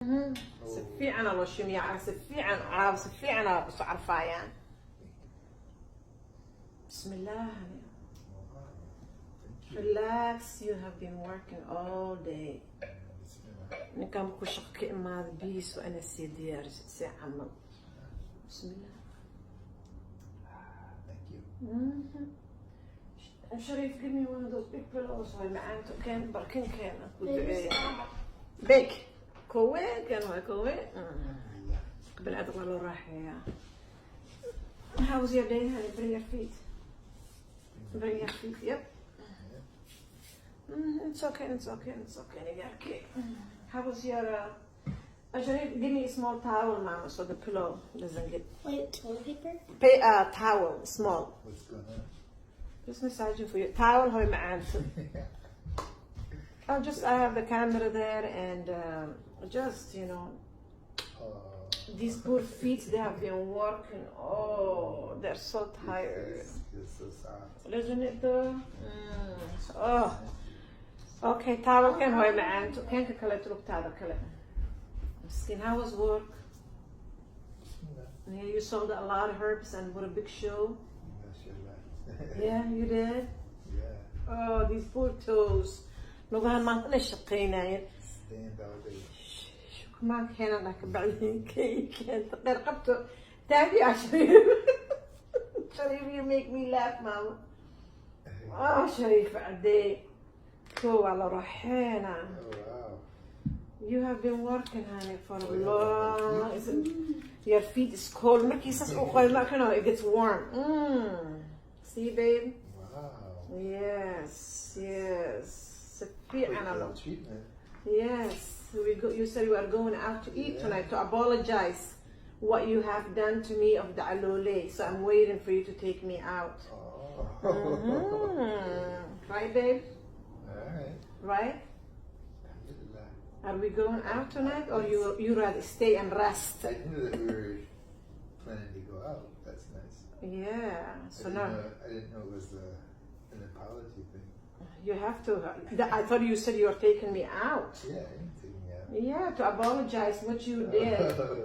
سفي أنا وشم يا سفي عن عاب سفي أنا بس عرفايان. بسم الله. Relax. You have been working all day. نكمل كشك ما بيس وأنا سيدير ساعة. بسم الله. شريف, give me one of those big pillows. هاي معناته كان بركن كان. big. كوي كان كوي. بالعد والله راح يا. How was your day, honey? Bring your feet. Bring your feet. Yep. It's okay. It's okay. It's okay. Okay. How was your? Actually, give me a small towel, Mama, so the pillow doesn't get. Wait, toilet paper? Towel, small. What's going on? Just massaging for you. Towel, how you I have the camera there and just, you know, these poor feet, they have been working. Oh, they're so tired. It's so soft. Isn't it though? Oh. Okay, towel كان هاي معانته كان كلا تروح تاعه كلا. Skin, how was work? Yeah, you sold a lot of herbs and what a big show. Yeah, you did? Yeah. Oh, these poor toes. نوبها ما نشقينا. Stand all day. شو ما كان لك بعدين كان تقدر قبته تابي عشرين. شريف, you make me laugh, Mama. Oh, شريف عدي. كو على روحينا. Oh wow. You have been working, honey, for a long. Your feet is cold. It gets warm. See, babe? Wow. Yes. Treatment. Yes. You said you are going out to eat tonight to apologize what you have done to me of the alole. So I'm waiting for you to take me out. Oh. Right, babe? All right. Right? Are we going out tonight, or you rather stay and rest? I knew that we were planning to go out. That's nice. Yeah. So now I didn't know it was an apology thing. you have to. I thought you said you were taking me out. Yeah, I didn't take me out. Yeah, to apologize what you did.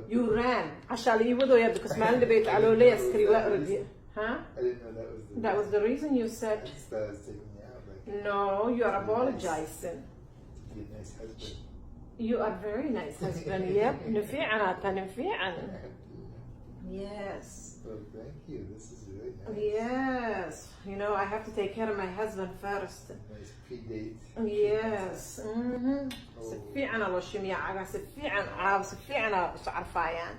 You ran. عشان يبدو يا because ما عندي بيت على ليه أسكري وأرد. Huh? I didn't know That was the reason you said. I just thought I was taking me out. Like, No, you are apologizing. to be a nice husband. You are very nice husband. Yep. نفيعا. Yes. Well, thank you. This is really nice. Yes. You know, I have to take care of my husband first. Nice pre-date. Yes. سفي أنا وشم يا عجا سفي عن عاب سفي أنا عرفايان.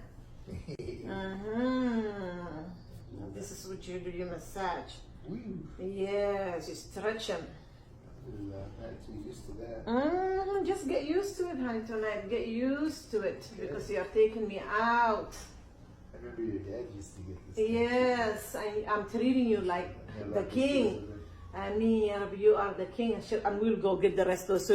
This is what you do, you massage. Yes, you stretch him. Not too used to that. Just get used to it, honey, tonight. Get used to it because you are taking me out. I remember your dad used to get this. Yes, I'm treating you like the king. I mean, you are the king, and we'll go get the rest of us. So,